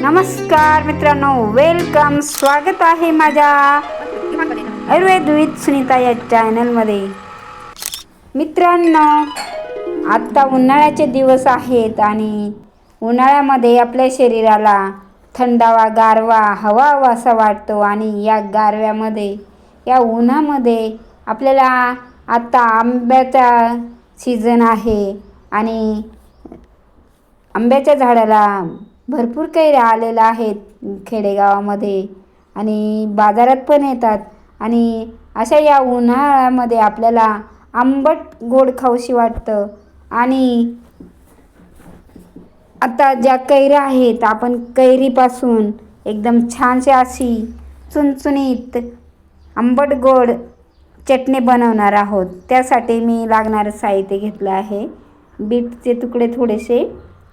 नमस्कार मित्रांनो, वेलकम, स्वागत आहे माझ्या आयुर्वेद विथ सुनीता या चॅनलमध्ये. मित्रांनो, आत्ता उन्हाळ्याचे दिवस आहेत आणि उन्हाळ्यामध्ये आपल्या शरीराला थंडावा, गारवा हवा असा वाटतो. आणि या गारव्यामध्ये, या उन्हामध्ये आपल्याला आत्ता आंब्याचा सीझन आहे आणि आंब्याच्या झाडाला भरपूर कैऱ्या आलेल्या आहेत खेडेगावामध्ये आणि बाजारात पण येतात. आणि अशा या उन्हाळ्यामध्ये आपल्याला आंबट गोड खाऊशी वाटतं. आणि आता ज्या कैऱ्या आहेत, आपण कैरीपासून एकदम छानशी अशी चुणचुणीत आंबट गोड चटणी बनवणार आहोत. त्यासाठी मी लागणारं साहित्य घेतलं आहे: बीटचे तुकडे थोडेसे,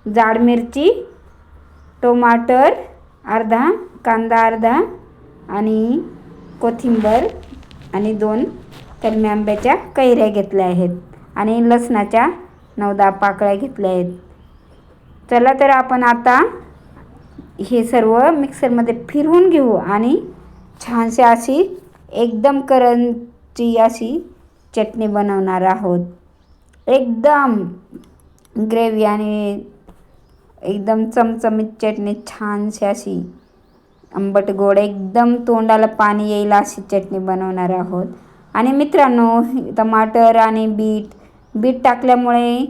जाड मिरची, टोमाटर अर्धा, कांदा अर्धा आणि कोथिंबीर आणि 2 कलमी आंब्याच्या कैऱ्या घेतल्या आहेत आणि लसणाच्या 9-10 पाकळ्या घेतल्या आहेत. चला तर आपण आता हे सर्व मिक्सरमध्ये फिरवून घेऊ आणि छानशी अशी एकदम करंजी अशी चटणी बनवणार आहोत. एकदम ग्रेव्ही आणि एकदम चमचमीत चटणी, छानशी अशी आंबट गोड, एकदम तोंडाला पाणी येईल अशी चटणी बनवणार आहोत. आणि मित्रांनो, टमाटर आणि बीट टाकल्यामुळे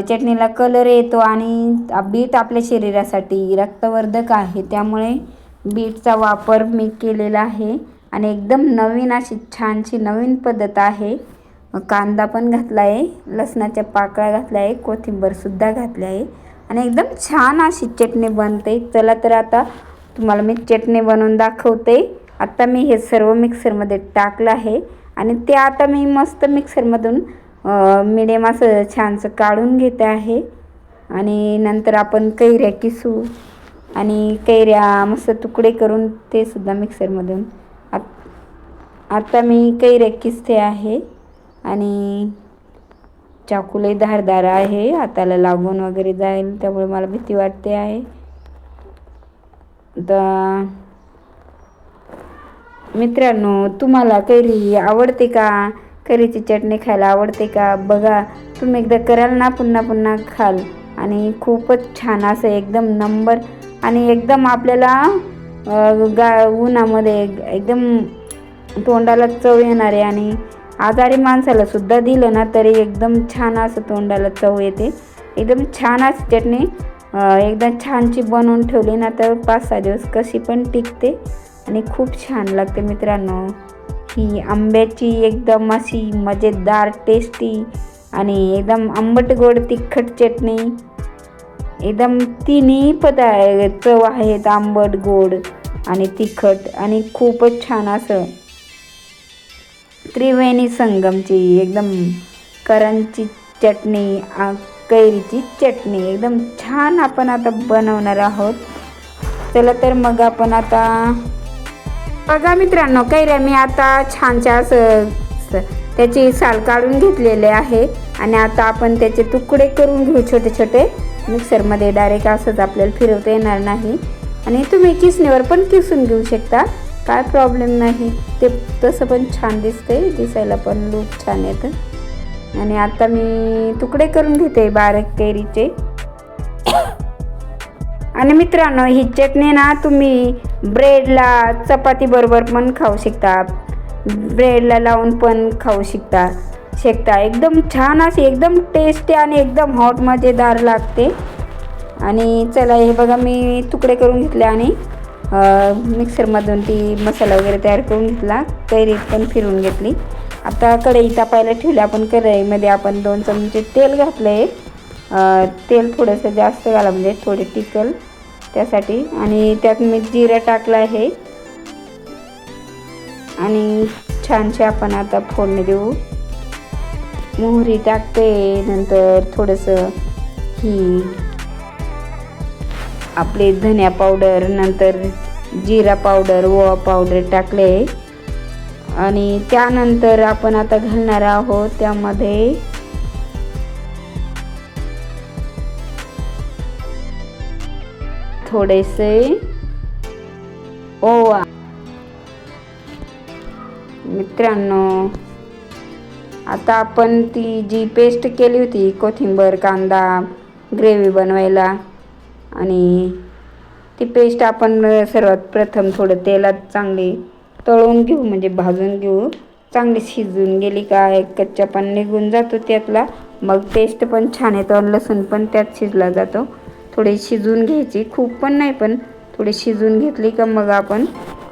चटणीला कलर येतो आणि बीट आपल्या शरीरासाठी रक्तवर्धक आहे, त्यामुळे बीटचा वापर मी केलेला आहे. आणि एकदम नवीन अशी छानशी नवीन पद्धत आहे. कांदा पण घातला आहे, लसणाच्या पाकळ्या घातल्या आहे, कोथिंबीरसुद्धा घातली आहे आणि एकदम छान अशी चटणी बनते. चला तर आता तुम्हाला मी चटणी बनवून दाखवते. आता मी हे सर्व मिक्सरमध्ये टाकलं आहे आणि ते आता मी मस्त मिक्सरमधून मिडियम असं छानसं काढून घेते आहे. आणि नंतर आपण कैऱ्या किसू आणि कैऱ्या मस्त तुकडे करून ते सुद्धा मिक्सरमधून आता मी कैऱ्या किसते आहे. आणि चाकू लई धारदार आहे, हाताला लागून वगैरे जाईल, त्यामुळे मला भीती वाटते आहे. तर मित्रांनो, तुम्हाला कैरी आवडते का? कैरीची चटणी खायला आवडते का? बघा, तुम्ही एकदा कराल ना, पुन्हा पुन्हा खाल आणि खूपच छान असं एकदम नंबर. आणि एकदम आपल्याला उन्हामध्ये एकदम तोंडाला चव येणार आहे आणि आजारी माणसाला सुद्धा दिलं ना तरी एकदम छान असं तोंडाला चव येते. एकदम छान अशी चटणी एकदम छानची बनवून ठेवली ना तर 5-6 दिवस कशी पण टिकते आणि खूप छान लागते. मित्रांनो, ही आंब्याची एकदम अशी मजेदार, टेस्टी आणि एकदम आंबट गोड तिखट चटणी, एकदम तिन्ही चव आहेत, आंबट गोड आणि तिखट, आणि खूपच छान असं त्रिवेणी संगमची एकदम करंजी चटणी, कैरीची चटणी एकदम छान आपण आता बनवणार आहोत. चला तर मग आपण आता बघा मित्रांनो, कैऱ्या मी आता छानशा असं त्याची साल काढून घेतलेले आहे आणि आता आपण त्याचे तुकडे करून घेऊ छोटे छोटे. मिक्सरमध्ये डायरेक्ट असंच आपल्याला फिरवता येणार नाही आणि तुम्ही किसणीवर पण किसून घेऊ शकता, काय प्रॉब्लेम नाही. ते तसं पण छान दिसते, दिसायला पण लूक छान येतं. आणि आता मी तुकडे करून घेते बारीक कैरीचे. आणि मित्रांनो, ही चटणी ना तुम्ही ब्रेडला, चपाती बरोबर पण खाऊ शकता, ब्रेडला लावून पण खाऊ शकता. एकदम छान अशी एकदम टेस्टी आणि एकदम हॉट मजेदार लागते. आणि चला, हे बघा मी तुकडे करून घेतले आणि मिक्सरमधून ती मसाला वगैरे तयार करून घेतला, कैरी पण फिरवून घेतली. आता कढई तापायला ठेवली. आपण कढईमध्ये आपण 2 चमचे तेल घातले. तेल थोडंसं जास्त घाला म्हणजे थोडे टिकल त्यासाठी. आणि त्यात मी जिरं टाकलं आहे आणि छानसे आपण आता फोडणी देऊ. मोहरी टाकते, नंतर थोडंसं ही आपले धनिया पावडर, नंतर जिरा पावडर, ओवा पावडर टाकले. आणि त्यानंतर आपण आता घालणार आहोत त्यामध्ये थोडेसे ओवा. मित्रांनो, आता आपण ती जी पेस्ट केली होती कोथिंबीर कांदा ग्रेव्ही बनवायला, आणि ती पेस्ट आपण सर्वात प्रथम थोडं तेलात चांगली तळून घेऊ, म्हणजे भाजून घेऊ. चांगली शिजून गेली का एक कच्चापण निघून जातो त्यातला, मग टेस्ट पण छान येतो. लसूण पण त्यात शिजला जातो. थोडी शिजून घ्यायची, खूप पण नाही, पण थोडी शिजून घेतली का मग आपण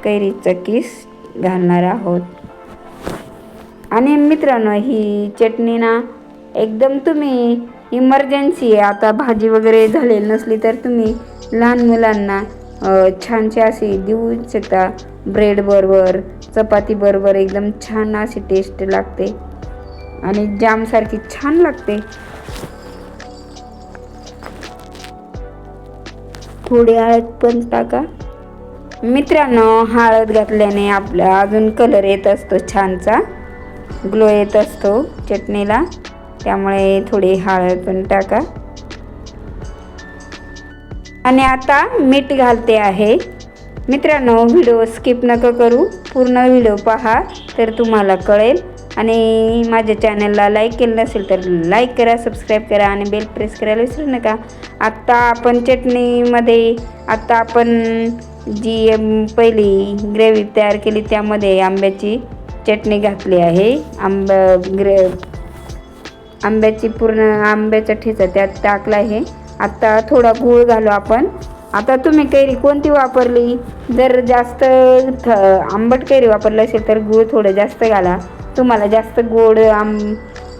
कैरीचा किस घालणार आहोत. आणि मित्रांनो, ही चटणी ना एकदम तुम्ही इमर्जन्सी आहे, आता भाजी वगैरे झालेली नसली तर तुम्ही लहान मुलांना छानशी अशी देऊ शकता. ब्रेड बरोबर, चपाती बरोबर एकदम छान अशी टेस्ट लागते आणि जामसारखी छान लागते. थोडी हळद पण टाका. मित्रांनो, हळद घातल्याने आपला अजून कलर येत असतो, छानसा ग्लो येत असतो चटणीला, त्यामुळे थोडी हळद पण टाका. आणि आता मीठ घालते आहे. मित्रांनो, व्हिडिओ स्किप नका करू, पूर्ण व्हिडिओ पहा तर तुम्हाला कळेल. आणि माझ्या चॅनलला लाईक केलं नसेल तर लाईक करा, सबस्क्राईब करा आणि बेल प्रेस करायला विसरू नका. आत्ता आपण चटणीमध्ये आता आपण जी पहिली ग्रेव्ही तयार केली त्यामध्ये आंब्याची चटणी घातली आहे. आंब्याची पूर्ण आंब्याचा ठेचा त्यात टाकला आहे. आता थोडा गूळ घालू आपण. आता तुम्ही कैरी कोणती वापरली, जर जास्त आंबट कैरी वापरली असेल तर गूळ थोडं जास्त घाला. तुम्हाला जास्त गोड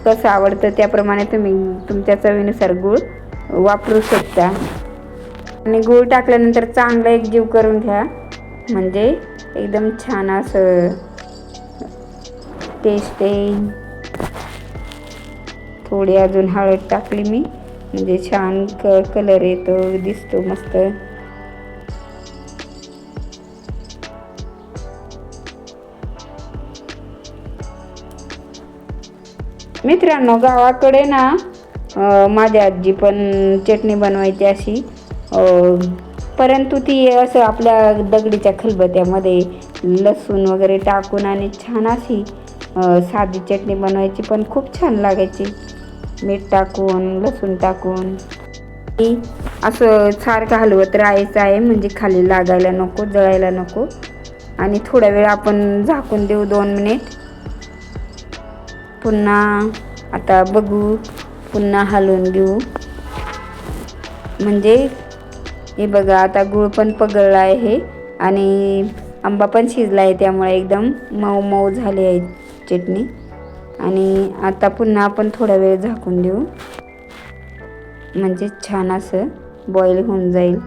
कसं आवडतं त्याप्रमाणे तुम्ही तुमच्या चवीनुसार गूळ वापरू शकता. आणि गूळ टाकल्यानंतर चांगलं एकजीव करून घ्या, म्हणजे एकदम छान असं टेस्ट येईल. थोडी अजून हळद टाकली मी, म्हणजे छान कलर येतो, दिसतो मस्त. मित्रांनो, गावाकडे ना माझी आजी पण चटणी बनवायची अशी, परंतु ती असं आपल्या दगडीच्या खलबत्त्यामध्ये लसूण वगैरे टाकून आणि छान अशी साधी चटणी बनवायची, पण खूप छान लागायची. मीठ टाकून, लसूण टाकून असं सारखं हलवत राहायचं आहे, म्हणजे खाली लागायला नको, जळायला नको. आणि थोडा वेळ आपण झाकून देऊ, 2 मिनिट. पुन्हा आता बघू, पुन्हा हलवून घेऊ. म्हणजे हे बघा, आता गूळ पण पगळला आहे आणि आंबा पण शिजला आहे, त्यामुळे एकदम मऊ मऊ झाली आहे चटणी. आणि आता पुन्हा आपण थोडा वेळ झाकून देऊ, म्हणजे छान असं बॉईल होऊन जाईल.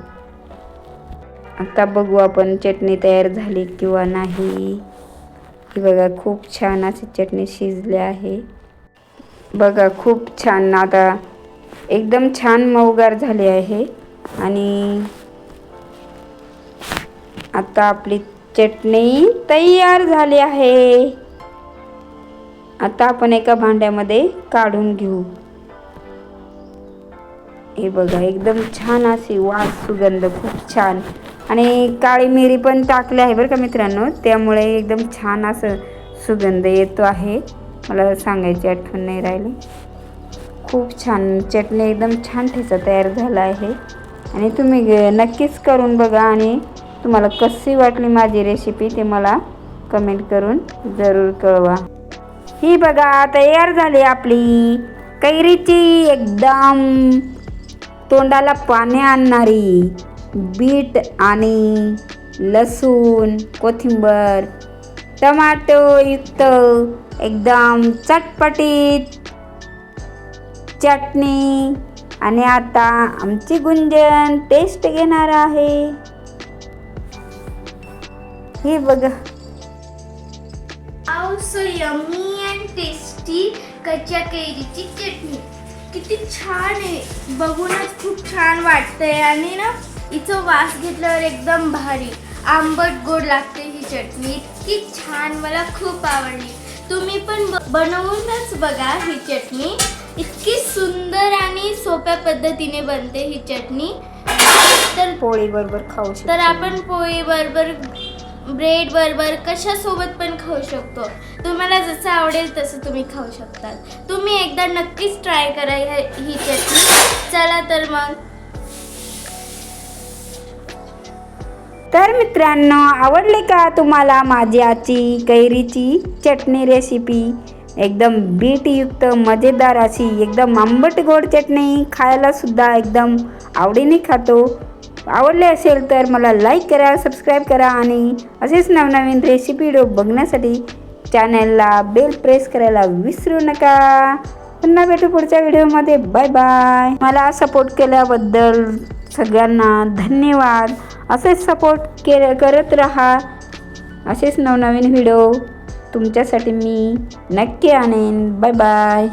आता बघू आपण चटणी तयार झाली किंवा नाही. ही बघा, खूप छान अशी चटणी शिजली आहे. बघा, खूप छान, आता एकदम छान मऊगार झाली आहे. आणि आता आपली चटणी तयार झाली आहे. आता आपण एका भांड्यामध्ये काढून घेऊ. हे बघा, एकदम छान अशी वास, सुगंध खूप छान. आणि काळी मिरी पण टाकली आहे बरं का मित्रांनो, त्यामुळे एकदम छान असं सुगंध येतो आहे. मला सांगायची आठवण नाही राहिली. खूप छान चटणी, एकदम छान ठेचा तयार झाला आहे. आणि तुम्ही नक्कीच करून बघा, आणि तुम्हाला कशी वाटली माझी रेसिपी ते मला कमेंट करून जरूर कळवा. ही बघा, तयार झाली आपली कैरीची एकदम तोंडाला पाणी आणणारी बीट आणि लसूण, कोथिंबीर, टमाटो युक्त एकदम चटपटीत चटणी. आणि आता आमची गुंजन टेस्ट घेणार आहे. हे बघा, सो यम्मी अँड टेस्टी कच्च्या कैरीची चटणी किती छान आहे, बघूनच खूप छान वाटतंय. आणि ना हिचं वास घेतल्यावर एकदम भारी आंबट गोड लागते ही चटणी, इतकी छान, मला खूप आवडली. तुम्ही पण बनवूनच बघा ही चटणी, इतकी सुंदर आणि सोप्या पद्धतीने बनते ही चटणी. तर पोळी बरोबर खाऊ शकतो. तर आपण पोळी बरोबर, ब्रेड बरोबर कशासोबत पण खाऊ शकतो. तुम्हाला जसं आवडेल तसं तुम्ही खाऊ शकता. तुम्ही एकदा नक्कीच ट्राय करा ही चटणी. चला तर मग. तर मित्रांनो, आवडले का तुम्हाला माझी आजची कैरीची चटणी रेसिपी? एकदम बीटयुक्त मजेदार अशी एकदम आंबट गोड चटणी, खायला सुद्धा एकदम आवडीने खातो. आवडले असेल तर मला लाईक करा, सबस्क्राईब करा आणि असेच नवनवीन रेसिपी व्हिडिओ बघण्यासाठी चॅनलला बेल प्रेस करायला विसरू नका. पुन्हा भेटू पुढच्या व्हिडिओमध्ये. Bye bye. मला सपोर्ट केल्याबद्दल सगळ्यांना धन्यवाद. असेच सपोर्ट करत राहा. असेच नवनवीन व्हिडिओ तुमच्यासाठी मी नक्की आणेन. Bye bye.